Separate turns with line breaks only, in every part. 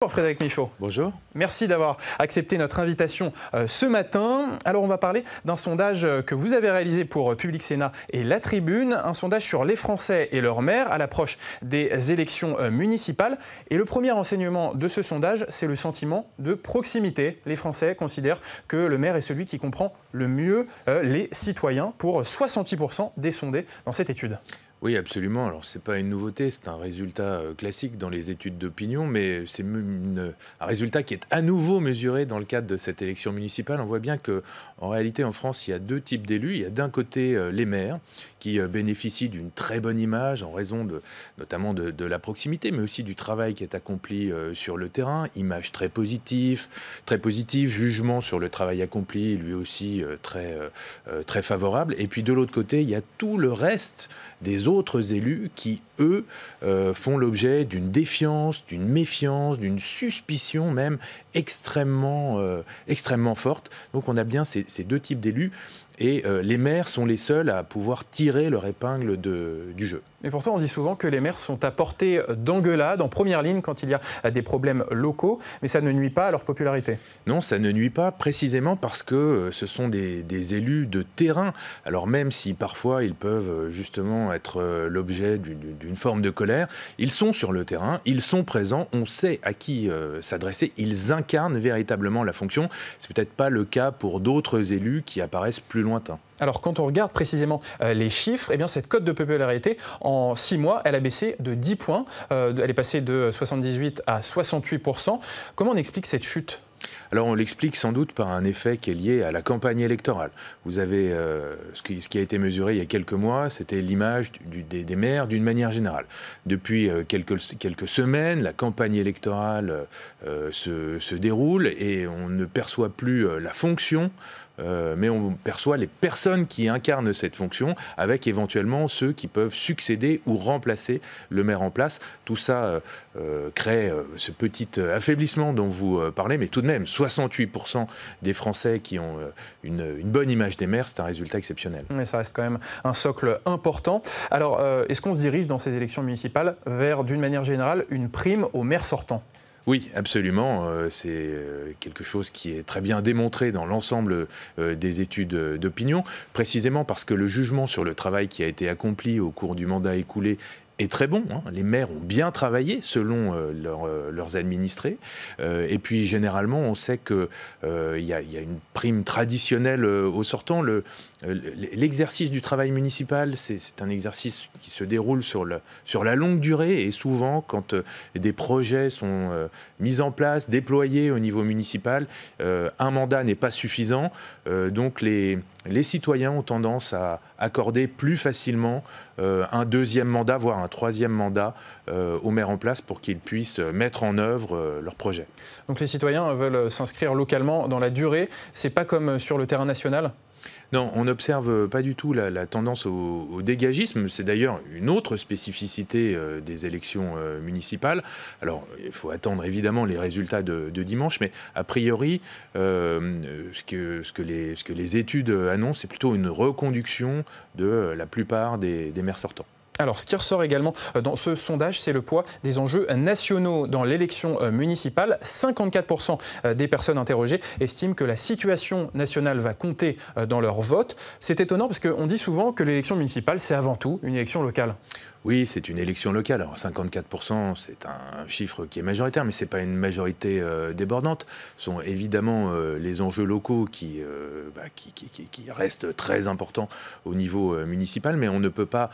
Bonjour Frédéric Michaud.
Bonjour.
Merci d'avoir accepté notre invitation ce matin. Alors on va parler d'un sondage que vous avez réalisé pour Public Sénat et La Tribune, un sondage sur les Français et leurs maires à l'approche des élections municipales. Et le premier enseignement de ce sondage, c'est le sentiment de proximité. Les Français considèrent que le maire est celui qui comprend le mieux les citoyens pour 68% des sondés dans cette étude.
Oui, absolument. Alors, ce n'est pas une nouveauté, c'est un résultat classique dans les études d'opinion, mais c'est un résultat qui est à nouveau mesuré dans le cadre de cette élection municipale. On voit bien qu'en réalité, en France, il y a deux types d'élus. Il y a d'un côté les maires qui bénéficient d'une très bonne image en raison notamment de la proximité, mais aussi du travail qui est accompli sur le terrain. Image très positive, jugement sur le travail accompli, lui aussi très favorable. Et puis de l'autre côté, il y a tout le reste des autres élus qui, eux, font l'objet d'une défiance, d'une méfiance, d'une suspicion même extrêmement forte. Donc on a bien ces deux types d'élus et les maires sont les seuls à pouvoir tirer leur épingle du jeu.
Mais pourtant, on dit souvent que les maires sont à portée d'engueulade, en première ligne quand il y a des problèmes locaux, mais ça ne nuit pas à leur popularité.
Non, ça ne nuit pas précisément parce que ce sont des élus de terrain. Alors même si parfois ils peuvent justement être l'objet d'une forme de colère, ils sont sur le terrain, ils sont présents, on sait à qui s'adresser, ils incarnent véritablement la fonction. C'est peut-être pas le cas pour d'autres élus qui apparaissent plus lointains.
Alors, quand on regarde précisément les chiffres, eh bien, cette cote de popularité, en 6 mois, elle a baissé de 10 points. Elle est passée de 78 à 68%. Comment on explique cette chute ?
Alors on l'explique sans doute par un effet qui est lié à la campagne électorale. Vous avez ce qui a été mesuré il y a quelques mois, c'était l'image des maires d'une manière générale. Depuis quelques semaines, la campagne électorale se déroule et on ne perçoit plus la fonction, mais on perçoit les personnes qui incarnent cette fonction, avec éventuellement ceux qui peuvent succéder ou remplacer le maire en place. Tout ça crée ce petit affaiblissement dont vous parlez, mais tout de même, 68% des Français qui ont une bonne image des maires, c'est un résultat exceptionnel.
Mais ça reste quand même un socle important. Alors, est-ce qu'on se dirige dans ces élections municipales vers, d'une manière générale, une prime aux maires sortants ?
Oui, absolument. C'est quelque chose qui est très bien démontré dans l'ensemble des études d'opinion, précisément parce que le jugement sur le travail qui a été accompli au cours du mandat écoulé est très bon. Les maires ont bien travaillé selon leurs administrés. Et puis, généralement, on sait qu'il y a une prime traditionnelle aux sortants. L'exercice du travail municipal, c'est un exercice qui se déroule sur la longue durée. Et souvent, quand des projets sont mis en place, déployés au niveau municipal, un mandat n'est pas suffisant. Donc, les citoyens ont tendance à accorder plus facilement un deuxième mandat, voire un troisième mandat au maire en place pour qu'ils puissent mettre en œuvre leurs projets.
Donc les citoyens veulent s'inscrire localement dans la durée. C'est pas comme sur le terrain national ?
Non, on n'observe pas du tout la tendance au dégagisme. C'est d'ailleurs une autre spécificité des élections municipales. Alors, il faut attendre évidemment les résultats de dimanche, mais a priori, ce que les études annoncent, c'est plutôt une reconduction de la plupart des maires sortants.
Alors, ce qui ressort également dans ce sondage, c'est le poids des enjeux nationaux dans l'élection municipale. 54% des personnes interrogées estiment que la situation nationale va compter dans leur vote. C'est étonnant parce qu'on dit souvent que l'élection municipale, c'est avant tout une élection locale.
Oui, c'est une élection locale. Alors 54%, c'est un chiffre qui est majoritaire, mais ce n'est pas une majorité débordante. Ce sont évidemment les enjeux locaux qui restent très importants au niveau municipal, mais on ne peut pas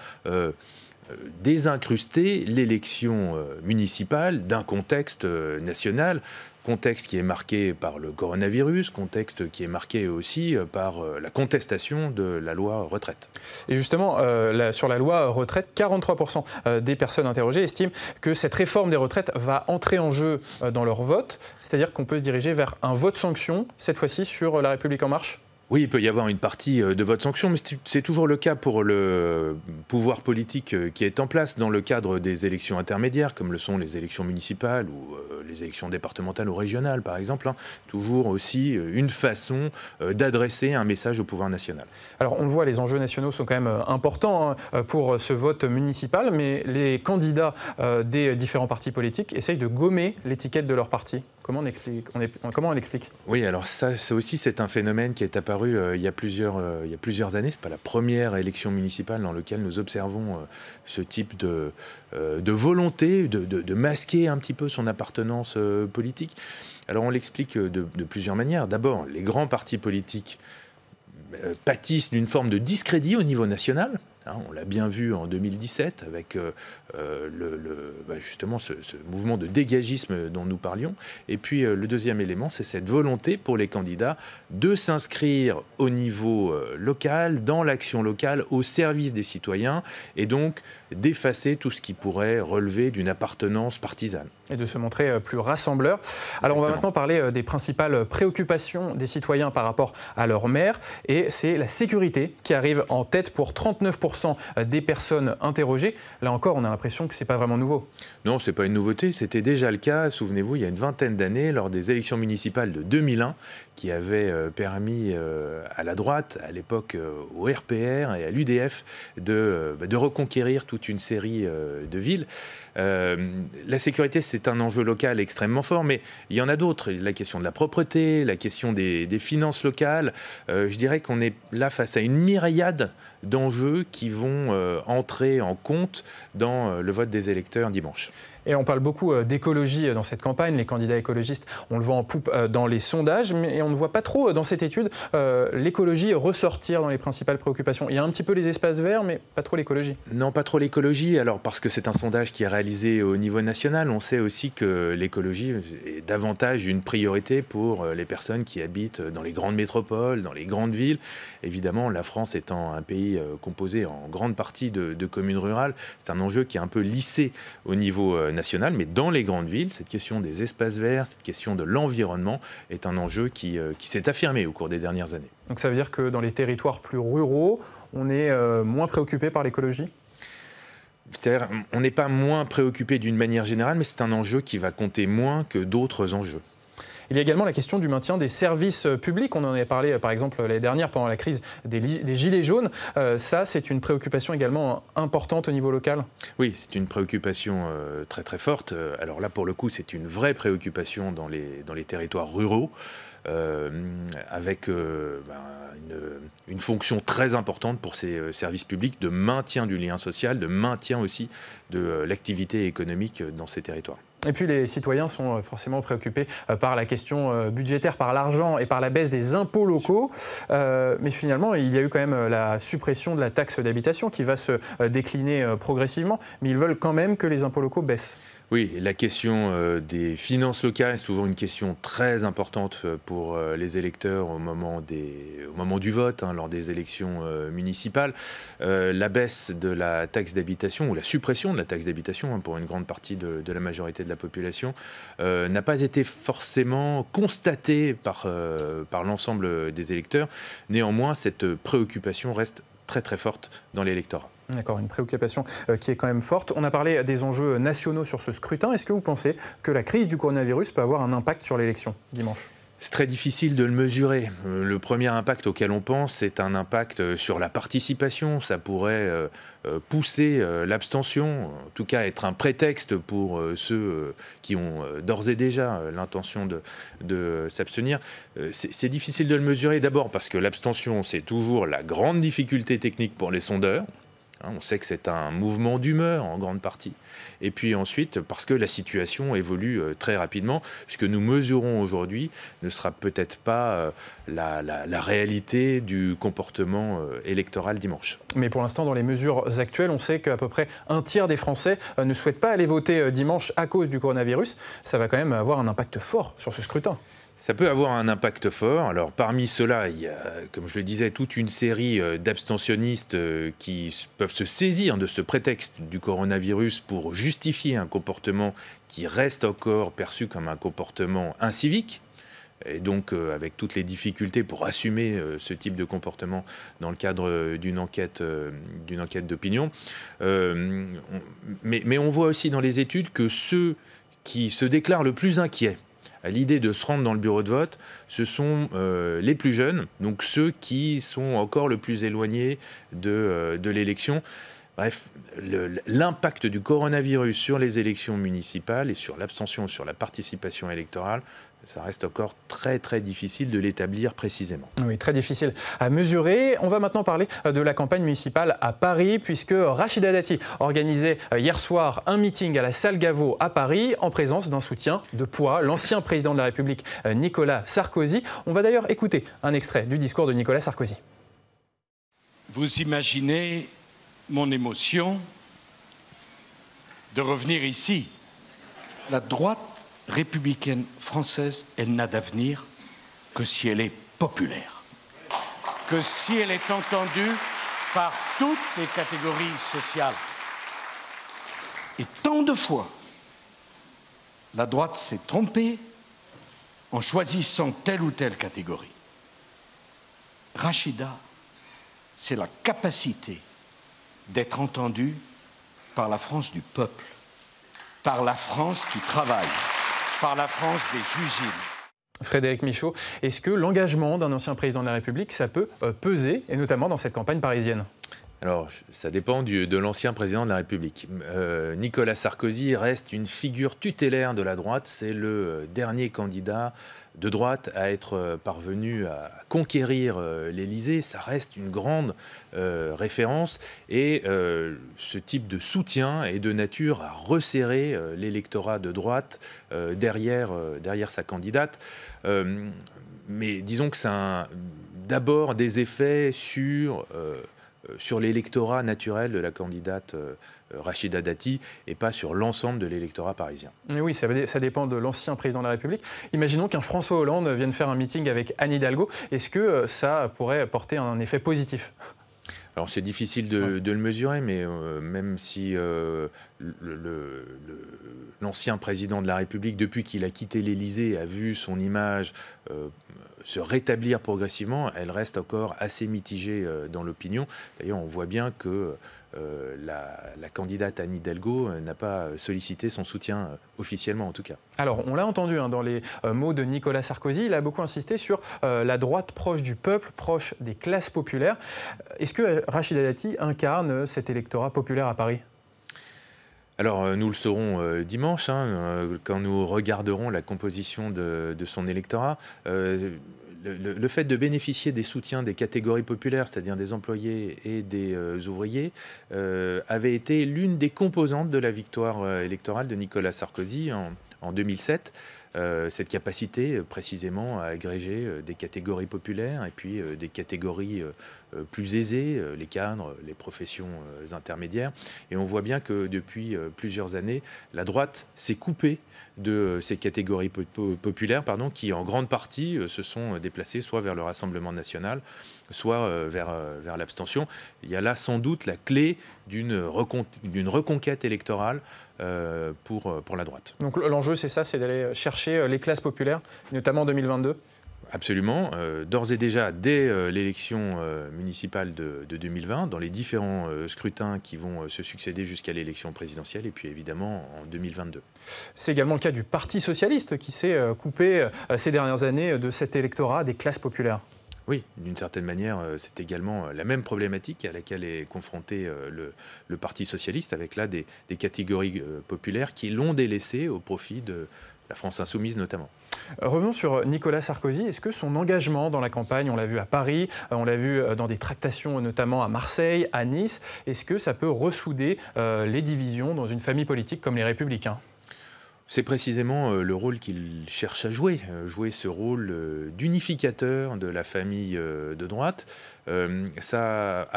désincruster l'élection municipale d'un contexte national. Contexte qui est marqué par le coronavirus, contexte qui est marqué aussi par la contestation de la loi retraite.
Et justement, sur la loi retraite, 43% des personnes interrogées estiment que cette réforme des retraites va entrer en jeu dans leur vote, c'est-à-dire qu'on peut se diriger vers un vote sanction, cette fois-ci sur La République En Marche ?
Oui, il peut y avoir une partie de vote sanction, mais c'est toujours le cas pour le pouvoir politique qui est en place dans le cadre des élections intermédiaires, comme le sont les élections municipales ou les élections départementales ou régionales, par exemple. Toujours aussi une façon d'adresser un message au pouvoir national.
Alors, on le voit, les enjeux nationaux sont quand même importants pour ce vote municipal, mais les candidats des différents partis politiques essayent de gommer l'étiquette de leur parti. Comment on l'explique?
Oui, alors ça aussi, c'est un phénomène qui est apparu il y a plusieurs années. Ce n'est pas la première élection municipale dans laquelle nous observons ce type de volonté de masquer un petit peu son appartenance politique. Alors on l'explique de plusieurs manières. D'abord, les grands partis politiques pâtissent d'une forme de discrédit au niveau national. On l'a bien vu en 2017 avec justement ce mouvement de dégagisme dont nous parlions. Et puis le deuxième élément, c'est cette volonté pour les candidats de s'inscrire au niveau local, dans l'action locale, au service des citoyens, et donc d'effacer tout ce qui pourrait relever d'une appartenance partisane.
Et de se montrer plus rassembleur. Alors on va maintenant parler des principales préoccupations des citoyens par rapport à leur maire. Et c'est la sécurité qui arrive en tête pour 39% des personnes interrogées. Là encore, on a l'impression que ce n'est pas vraiment nouveau.
Non, ce n'est pas une nouveauté. C'était déjà le cas, souvenez-vous, il y a une vingtaine d'années, lors des élections municipales de 2001, qui avaient permis à la droite, à l'époque au RPR et à l'UDF, de reconquérir toute une série de villes. La sécurité, c'est un enjeu local extrêmement fort, mais il y en a d'autres. La question de la propreté, la question des finances locales. Je dirais qu'on est là face à une myriade d'enjeux qui vont entrer en compte dans le vote des électeurs dimanche.
Et on parle beaucoup d'écologie dans cette campagne. Les candidats écologistes, on le voit en poupe dans les sondages, mais on ne voit pas trop dans cette étude l'écologie ressortir dans les principales préoccupations. Il y a un petit peu les espaces verts, mais pas trop l'écologie.
Non, pas trop l'écologie. Alors, parce que c'est un sondage qui est réalisé au niveau national, on sait aussi que l'écologie est davantage une priorité pour les personnes qui habitent dans les grandes métropoles, dans les grandes villes. Évidemment, la France étant un pays composé en grande partie de communes rurales, c'est un enjeu qui est un peu lissé au niveau national, mais dans les grandes villes, cette question des espaces verts, cette question de l'environnement est un enjeu qui s'est affirmé au cours des dernières années.
Donc ça veut dire que dans les territoires plus ruraux, on est moins préoccupé par l'écologie ?
C'est-à-dire, on n'est pas moins préoccupé d'une manière générale, mais c'est un enjeu qui va compter moins que d'autres enjeux.
Il y a également la question du maintien des services publics. On en avait parlé, par exemple, l'année dernière, pendant la crise des Gilets jaunes. Ça, c'est une préoccupation également importante au niveau local.
Oui, c'est une préoccupation très très forte. Alors là, pour le coup, c'est une vraie préoccupation dans les territoires ruraux, avec une fonction très importante pour ces services publics de maintien du lien social, de maintien aussi de l'activité économique dans ces territoires.
Et puis les citoyens sont forcément préoccupés par la question budgétaire, par l'argent et par la baisse des impôts locaux. Mais finalement, il y a eu quand même la suppression de la taxe d'habitation qui va se décliner progressivement. Mais ils veulent quand même que les impôts locaux baissent.
Oui, la question des finances locales, c'est toujours une question très importante pour les électeurs au moment du vote, lors des élections municipales. La baisse de la taxe d'habitation, ou la suppression de la taxe d'habitation pour une grande partie de la majorité de la population, n'a pas été forcément constatée par l'ensemble des électeurs. Néanmoins, cette préoccupation reste très très forte dans l'électorat.
D'accord, une préoccupation qui est quand même forte. On a parlé des enjeux nationaux sur ce scrutin. Est-ce que vous pensez que la crise du coronavirus peut avoir un impact sur l'élection dimanche ?
C'est très difficile de le mesurer. Le premier impact auquel on pense, c'est un impact sur la participation. Ça pourrait pousser l'abstention, en tout cas être un prétexte pour ceux qui ont d'ores et déjà l'intention de s'abstenir. C'est difficile de le mesurer, d'abord parce que l'abstention, c'est toujours la grande difficulté technique pour les sondeurs. On sait que c'est un mouvement d'humeur en grande partie. Et puis ensuite, parce que la situation évolue très rapidement, ce que nous mesurons aujourd'hui ne sera peut-être pas la réalité du comportement électoral dimanche.
Mais pour l'instant, dans les mesures actuelles, on sait qu'à peu près un tiers des Français ne souhaitent pas aller voter dimanche à cause du coronavirus. Ça va quand même avoir un impact fort sur ce scrutin.
Ça peut avoir un impact fort. Alors parmi ceux-là, il y a, comme je le disais, toute une série d'abstentionnistes qui peuvent se saisir de ce prétexte du coronavirus pour justifier un comportement qui reste encore perçu comme un comportement incivique. et donc avec toutes les difficultés pour assumer ce type de comportement dans le cadre d'une enquête d'opinion. Mais on voit aussi dans les études que ceux qui se déclarent le plus inquiets à l'idée de se rendre dans le bureau de vote, ce sont les plus jeunes, donc ceux qui sont encore le plus éloignés de l'élection. Bref, l'impact du coronavirus sur les élections municipales et sur l'abstention, sur la participation électorale, ça reste encore très très difficile de l'établir précisément.
Oui, très difficile à mesurer. On va maintenant parler de la campagne municipale à Paris, puisque Rachida Dati organisait hier soir un meeting à la salle Gaveau à Paris, en présence d'un soutien de poids, l'ancien président de la République Nicolas Sarkozy. On va d'ailleurs écouter un extrait du discours de Nicolas Sarkozy.
Vous imaginez mon émotion de revenir ici. La droite républicaine française, elle n'a d'avenir que si elle est populaire, que si elle est entendue par toutes les catégories sociales. Et tant de fois, la droite s'est trompée en choisissant telle ou telle catégorie. Rachida, c'est la capacité d'être entendue par la France du peuple, par la France qui travaille, par la France des usines.
Frédéric Michaud, est-ce que l'engagement d'un ancien président de la République, ça peut peser, et notamment dans cette campagne parisienne ?
Alors, ça dépend de l'ancien président de la République. Nicolas Sarkozy reste une figure tutélaire de la droite. C'est le dernier candidat de droite à être parvenu à conquérir l'Élysée. Ça reste une grande référence. Et ce type de soutien est de nature à resserrer l'électorat de droite derrière sa candidate. Mais disons que ça a d'abord des effets sur l'électorat naturel de la candidate Rachida Dati et pas sur l'ensemble de l'électorat parisien.
Mais oui, ça dépend de l'ancien président de la République. Imaginons qu'un François Hollande vienne faire un meeting avec Anne Hidalgo. Est-ce que ça pourrait porter un effet positif ?
Alors c'est difficile de le mesurer, mais même si l'ancien président de la République, depuis qu'il a quitté l'Élysée, a vu son image se rétablir progressivement, elle reste encore assez mitigée dans l'opinion. D'ailleurs, on voit bien que la candidate Anne Hidalgo n'a pas sollicité son soutien officiellement en tout cas.
Alors, on l'a entendu dans les mots de Nicolas Sarkozy, il a beaucoup insisté sur la droite proche du peuple, proche des classes populaires. Est-ce que Rachida Dati incarne cet électorat populaire à Paris ?
Alors, nous le saurons dimanche, quand nous regarderons la composition de son électorat. Le fait de bénéficier des soutiens des catégories populaires, c'est-à-dire des employés et des ouvriers, avait été l'une des composantes de la victoire électorale de Nicolas Sarkozy en 2007. Cette capacité précisément à agréger des catégories populaires et puis des catégories plus aisées, les cadres, les professions intermédiaires. Et on voit bien que depuis plusieurs années, la droite s'est coupée de ces catégories populaires qui en grande partie se sont déplacées soit vers le Rassemblement national, soit vers l'abstention. Il y a là sans doute la clé d'une reconquête électorale pour la droite.
Donc l'enjeu, c'est ça, c'est d'aller chercher les classes populaires, notamment en 2022 ?
Absolument. D'ores et déjà, dès l'élection municipale de 2020, dans les différents scrutins qui vont se succéder jusqu'à l'élection présidentielle, et puis évidemment en 2022.
C'est également le cas du Parti socialiste qui s'est coupé ces dernières années de cet électorat des classes populaires.
Oui, d'une certaine manière, c'est également la même problématique à laquelle est confronté le Parti socialiste, avec là des catégories populaires qui l'ont délaissé au profit de la France insoumise notamment.
Revenons sur Nicolas Sarkozy. Est-ce que son engagement dans la campagne, on l'a vu à Paris, on l'a vu dans des tractations notamment à Marseille, à Nice, est-ce que ça peut ressouder les divisions dans une famille politique comme les Républicains ?
C'est précisément le rôle qu'il cherche à jouer ce rôle d'unificateur de la famille de droite. Ça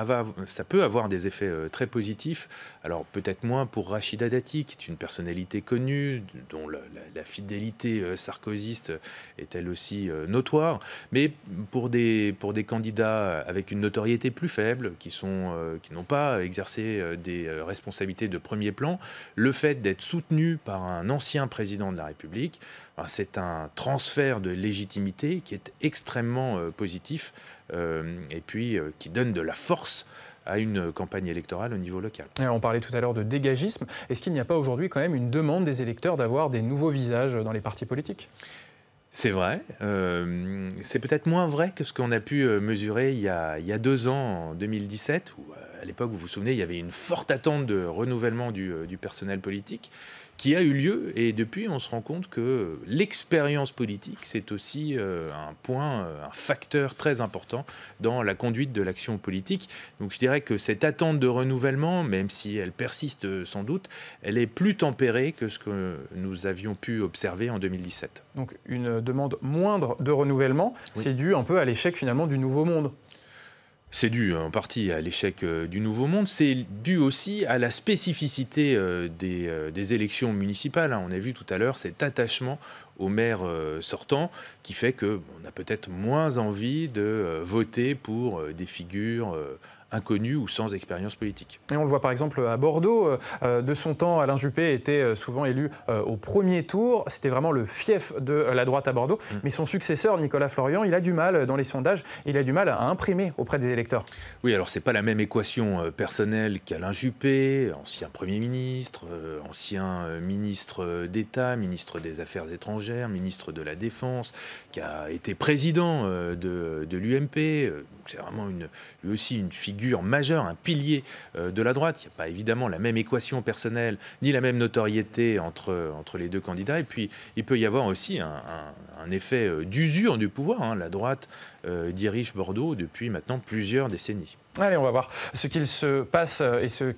peut avoir des effets très positifs. Alors peut-être moins pour Rachida Dati, qui est une personnalité connue, dont la fidélité sarkozyste est elle aussi notoire. Mais pour des candidats avec une notoriété plus faible, qui n'ont pas exercé des responsabilités de premier plan, le fait d'être soutenu par un ancien l'ancien président de la République, c'est un transfert de légitimité qui est extrêmement positif et puis qui donne de la force à une campagne électorale au niveau local.
Alors, on parlait tout à l'heure de dégagisme. Est-ce qu'il n'y a pas aujourd'hui quand même une demande des électeurs d'avoir des nouveaux visages dans les partis politiques ?
C'est vrai. C'est peut-être moins vrai que ce qu'on a pu mesurer il y a 2 ans, en 2017, où à l'époque, vous vous souvenez, il y avait une forte attente de renouvellement du personnel politique qui a eu lieu. Et depuis, on se rend compte que l'expérience politique, c'est aussi un facteur très important dans la conduite de l'action politique. Donc je dirais que cette attente de renouvellement, même si elle persiste sans doute, elle est plus tempérée que ce que nous avions pu observer en 2017.
Donc une demande moindre de renouvellement, oui. C'est dû un peu à l'échec finalement du Nouveau Monde.
C'est dû en partie à l'échec du Nouveau Monde, c'est dû aussi à la spécificité des élections municipales. On a vu tout à l'heure cet attachement au maire sortant qui fait qu'on a peut-être moins envie de voter pour des figures inconnues ou sans expérience politique.
Et on le voit par exemple à Bordeaux. De son temps, Alain Juppé était souvent élu au premier tour. C'était vraiment le fief de la droite à Bordeaux. Mais son successeur, Nicolas Florian, il a du mal dans les sondages. Il a du mal à imprimer auprès des électeurs.
Oui, alors c'est pas la même équation personnelle qu'Alain Juppé, ancien Premier ministre, ancien ministre d'État, ministre des Affaires étrangères, ministre de la Défense, qui a été président de l'UMP. C'est vraiment lui aussi une figure majeure, un pilier de la droite. Il n'y a pas évidemment la même équation personnelle, ni la même notoriété entre les deux candidats. Et puis, il peut y avoir aussi un effet d'usure du pouvoir. La droite dirige Bordeaux depuis maintenant plusieurs décennies.
Allez, on va voir ce qu'il se passe et ce qui